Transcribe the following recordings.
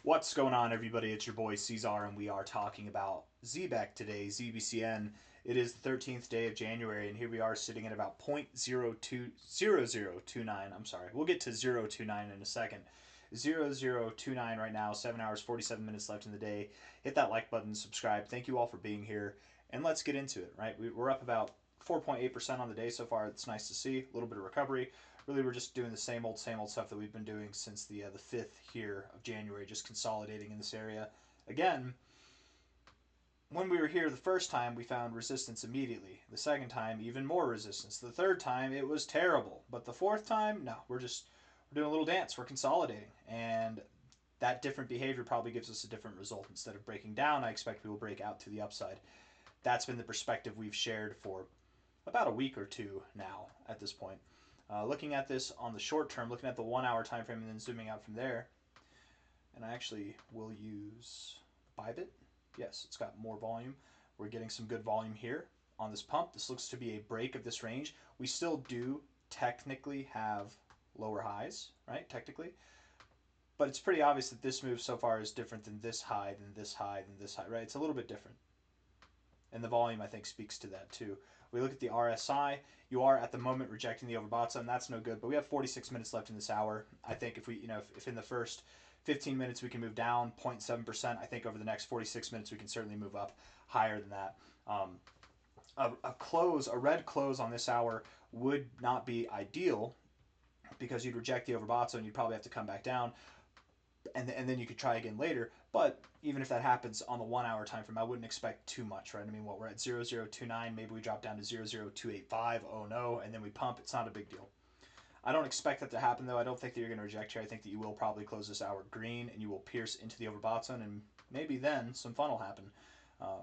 What's going on, everybody? It's your boy C-Zar, and we are talking about Zebec today, ZBCN. It is the 13th day of January, and here we are sitting at about 0.0029. I'm sorry, we'll get to 0.29 in a second. 0.029 right now, 7 hours, 47 minutes left in the day. Hit that like button, subscribe. Thank you all for being here, and let's get into it, right? We're up about 4.8% on the day so far. It's nice to see. A little bit of recovery. Really, we're just doing the same old stuff that we've been doing since the 5th here of January, just consolidating in this area. Again, when we were here the first time, we found resistance immediately. The second time, even more resistance. The third time, it was terrible. But the fourth time, no, we're doing a little dance. We're consolidating, and that different behavior probably gives us a different result. Instead of breaking down, I expect we will break out to the upside. That's been the perspective we've shared for about a week or two now at this point. Looking at this on the short term, looking at the 1 hour time frame and then zooming out from there, and I actually will use Bybit. Yes, it's got more volume. We're getting some good volume here on this pump. This looks to be a break of this range. We still do technically have lower highs, right? Technically. But it's pretty obvious that this move so far is different than this high, than this high, than this high, right? It's a little bit different. And the volume, I think, speaks to that too. We look at the RSI. You are at the moment rejecting the overbought zone. That's no good. But we have 46 minutes left in this hour. I think if we, if in the first 15 minutes we can move down 0.7%, I think over the next 46 minutes we can certainly move up higher than that. A red close on this hour would not be ideal because you'd reject the overbought zone. You'd probably have to come back down, and then you could try again later. But even if that happens on the 1 hour time frame, I wouldn't expect too much, right? I mean, we're at 0.029, maybe we drop down to 0.0285, oh no, and then we pump. It's not a big deal. I don't expect that to happen, though. I don't think that you're going to reject here. I think that you will probably close this hour green, and you will pierce into the overbought zone, and maybe then some fun will happen. A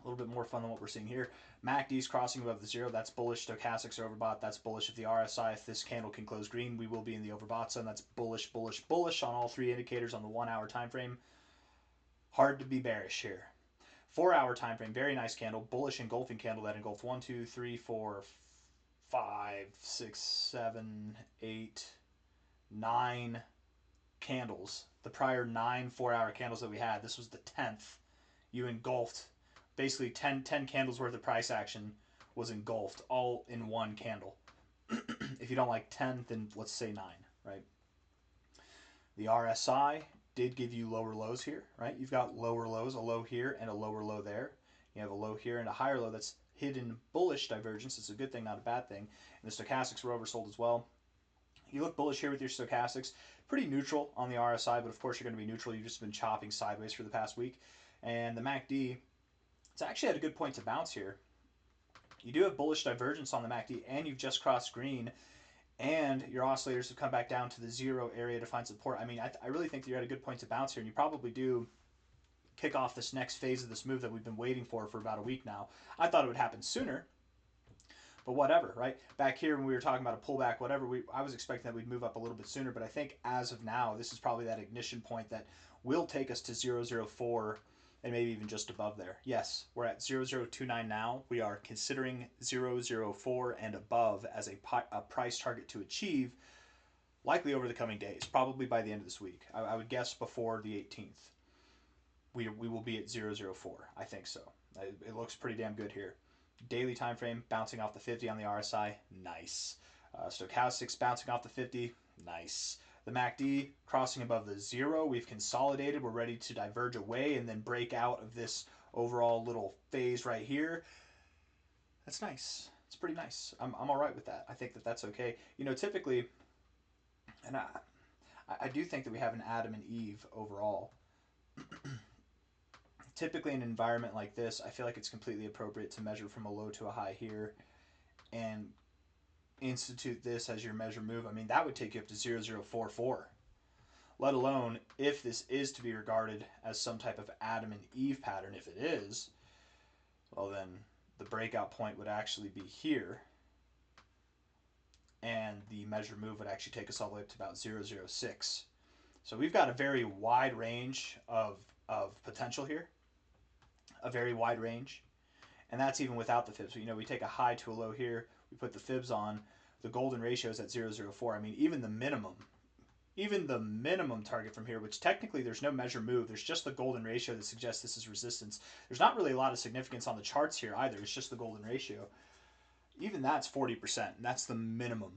little bit more fun than what we're seeing here. MACD's crossing above the zero. That's bullish. Stochastics are overbought. That's bullish. If the RSI, if this candle can close green, we will be in the overbought zone. That's bullish, bullish, bullish on all three indicators on the 1 hour time frame. Hard to be bearish here. 4 hour time frame, very nice candle. Bullish engulfing candle that engulfed 1, 2, 3, 4, 5, 6, 7, 8, 9 candles. The prior 9 4 hour candles that we had, this was the 10th. You engulfed basically 10 candles worth of price action was engulfed all in one candle. If you don't like 10, then let's say 9, right? The RSI did give you lower lows here, right? You've got lower lows, a low here and a lower low there. You have a low here and a higher low. That's hidden bullish divergence. It's a good thing, not a bad thing. And the stochastics were oversold as well. You look bullish here with your stochastics. Pretty neutral on the RSI, but of course you're going to be neutral. You've just been chopping sideways for the past week. And the MACD, it's actually had a good point to bounce here. You do have bullish divergence on the MACD, and you've just crossed green, and your oscillators have come back down to the zero area to find support. I mean, I really think that you're at a good point to bounce here, and you probably do kick off this next phase of this move that we've been waiting for about a week now. I thought it would happen sooner, but whatever, right? Back here when we were talking about a pullback, whatever, I was expecting that we'd move up a little bit sooner, but I think as of now, this is probably that ignition point that will take us to 0.04 and maybe even just above there. Yes, we're at 0.029 now. We are considering 0.04 and above as a price target to achieve, likely over the coming days, probably by the end of this week. I would guess before the 18th. We will be at 0.04. I think so. It looks pretty damn good here. Daily time frame bouncing off the 50 on the RSI, nice. Stochastics bouncing off the 50, nice. The MACD crossing above the zero. We've consolidated. We're ready to diverge away and then break out of this overall little phase right here. That's nice. It's pretty nice. I'm all right with that. I think that that's okay. Typically, and I do think that we have an Adam and Eve overall. Typically in an environment like this, I feel like it's completely appropriate to measure from a low to a high here and institute this as your measure move. I mean, that would take you up to 0.044, let alone if this is to be regarded as some type of Adam and Eve pattern. If it is, well, then the breakout point would actually be here, and the measure move would actually take us all the way up to about 0.06. So we've got a very wide range of potential here, a very wide range, and that's even without the fibs. We take a high to a low here, we put the fibs on, the golden ratio is at 0.04. I mean, even the minimum even the minimum target from here, which technically there's no measure move, there's just the golden ratio that suggests this is resistance. There's not really a lot of significance on the charts here either. It's just the golden ratio. Even that's 40%, and that's the minimum,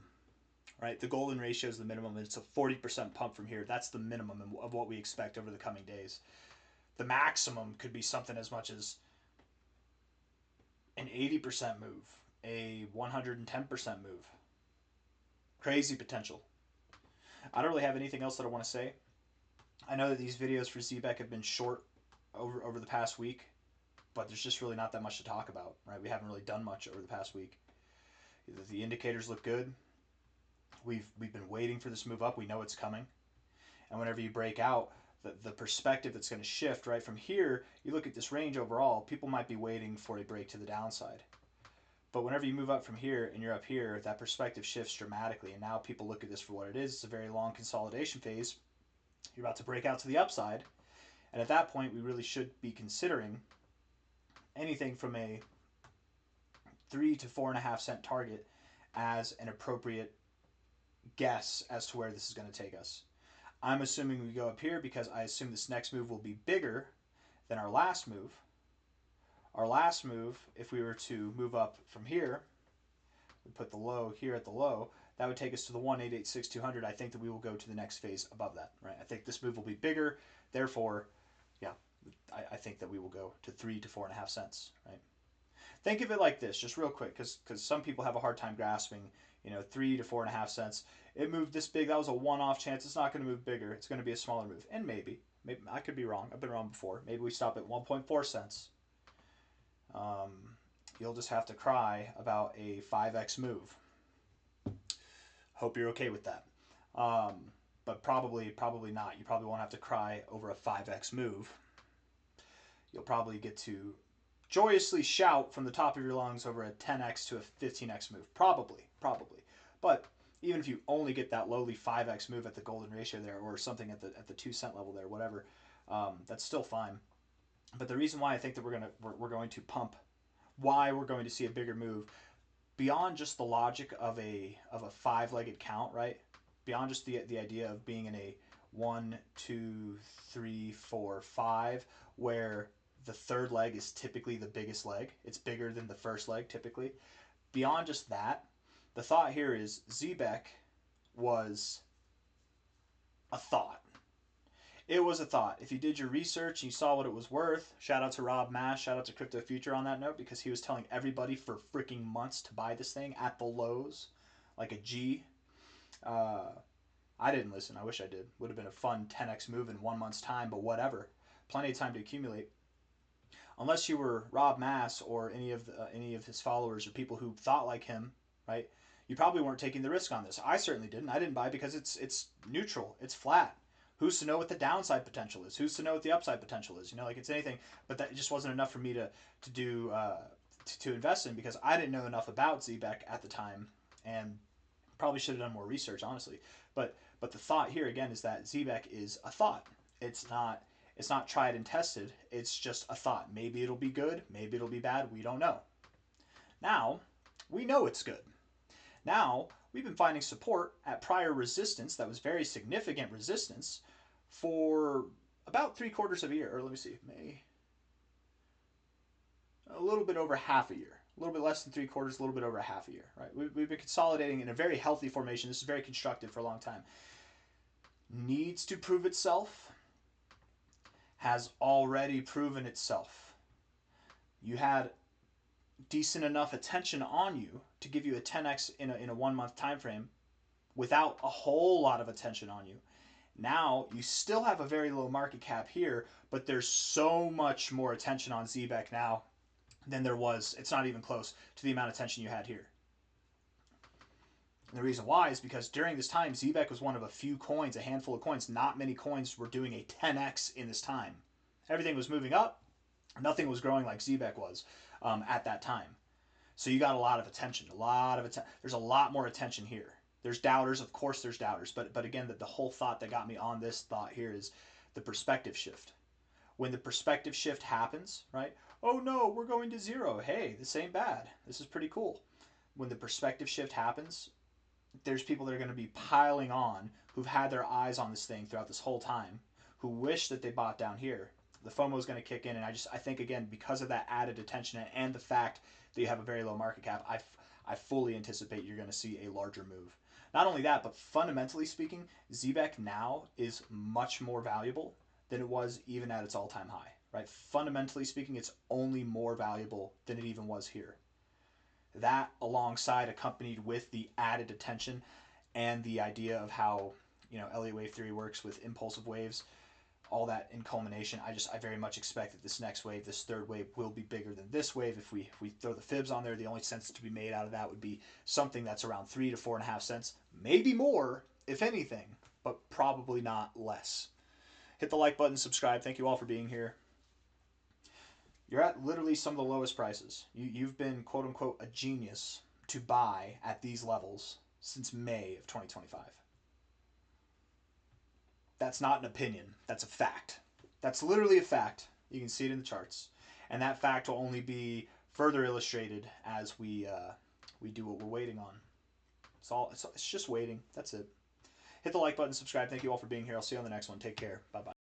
right? The golden ratio is the minimum, and it's a 40% pump from here. That's the minimum of what we expect over the coming days. The maximum could be something as much as an 80% move, a 110% move. Crazy potential. I don't really have anything else that I want to say. I know that these videos for Zebec have been short over the past week, but there's just really not that much to talk about, right? We haven't really done much over the past week. The indicators look good. We've been waiting for this move up. We know it's coming. And whenever you break out, the perspective that's going to shift, right? From here, you look at this range overall, people might be waiting for a break to the downside. But whenever you move up from here and you're up here, that perspective shifts dramatically. And now people look at this for what it is. It's a very long consolidation phase. You're about to break out to the upside. And at that point, we really should be considering anything from a 3 to 4.5 cent target as an appropriate guess as to where this is going to take us. I'm assuming we go up here because I assume this next move will be bigger than our last move. Our last move, if we were to move up from here, we put the low here at the low, that would take us to the 1886200. I think that we will go to the next phase above that, right? I think this move will be bigger. Therefore, yeah, I think that we will go to 3 to 4.5 cents, right? Think of it like this, just real quick, because some people have a hard time grasping, 3 to 4.5 cents. It moved this big. That was a one-off chance. It's not going to move bigger. It's going to be a smaller move. And maybe I could be wrong. I've been wrong before. Maybe we stop at 1.4 cents. You'll just have to cry about a 5x move. Hope you're okay with that. But probably not. You probably won't have to cry over a 5x move. You'll probably get to joyously shout from the top of your lungs over a 10x to a 15x move. Probably. But even if you only get that lowly 5x move at the golden ratio there, or something at the 2 cent level there, whatever, that's still fine. But the reason why I think that we're going to pump, why we're going to see a bigger move, beyond just the logic of a 5-legged count, right? Beyond just the idea of being in a 1, 2, 3, 4, 5, where the third leg is typically the biggest leg. It's bigger than the first leg typically. Beyond just that, the thought here is Zebec was a thought. It was a thought. If you did your research and you saw what it was worth, shout out to Rob Mash, shout out to Crypto Future on that note, because he was telling everybody for freaking months to buy this thing at the lows, like a G. I didn't listen. I wish I did. Would have been a fun 10x move in 1 month's time, but whatever. Plenty of time to accumulate. Unless you were Rob Mass or any of his followers or people who thought like him, right? You probably weren't taking the risk on this. I certainly didn't. I didn't buy because it's neutral. It's flat. Who's to know what the downside potential is? Who's to know what the upside potential is? Like it's anything, but that just wasn't enough for me to invest in, because I didn't know enough about Zebec at the time, and probably should have done more research, honestly. But the thought here again is that Zebec is a thought. It's not tried and tested. It's just a thought. Maybe it'll be good. Maybe it'll be bad. We don't know. Now we know it's good. Now we've been finding support at prior resistance that was very significant resistance for about 3/4 of a year, or let me see, a little bit over half a year, a little bit less than 3/4, a little bit over half a year, right? We've been consolidating in a very healthy formation. This is very constructive for a long time. Needs to prove itself, has already proven itself. You had decent enough attention on you to give you a 10x in a 1 month time frame without a whole lot of attention on you. Now you still have a very low market cap here, but there's so much more attention on Zebec now than there was. It's not even close to the amount of attention you had here. And the reason why is because during this time, Zebec was one of a few coins, a handful of coins. Not many coins were doing a 10x in this time. Everything was moving up. Nothing was growing like Zebec was at that time. So you got a lot of attention. There's a lot more attention here. There's doubters, of course there's doubters. But again, the whole thought that got me on this thought here is the perspective shift. When the perspective shift happens, right? Oh no, we're going to zero. Hey, this ain't bad. This is pretty cool. When the perspective shift happens, there's people that are going to be piling on who've had their eyes on this thing throughout this whole time, who wish that they bought down here. The FOMO is going to kick in, and I think again because of that added attention and the fact that you have a very low market cap, I fully anticipate you're going to see a larger move. Not only that, but fundamentally speaking, Zebec now is much more valuable than it was even at its all-time high. Right? Fundamentally speaking, it's only more valuable than it even was here. That alongside accompanied with the added attention and the idea of how Elliott wave theory works with impulsive waves, all that in culmination, I very much expect that this next wave, this third wave, will be bigger than this wave. If we throw the fibs on there, the only sense to be made out of that would be something that's around 3 to 4.5 cents, maybe more if anything, but probably not less. Hit the like button, subscribe. Thank you all for being here. You're at literally some of the lowest prices. You've been quote unquote a genius to buy at these levels since May of 2025. That's not an opinion. That's a fact. That's literally a fact. You can see it in the charts. And that fact will only be further illustrated as we do what we're waiting on. It's just waiting. That's it. Hit the like button, subscribe. Thank you all for being here. I'll see you on the next one. Take care. Bye-bye.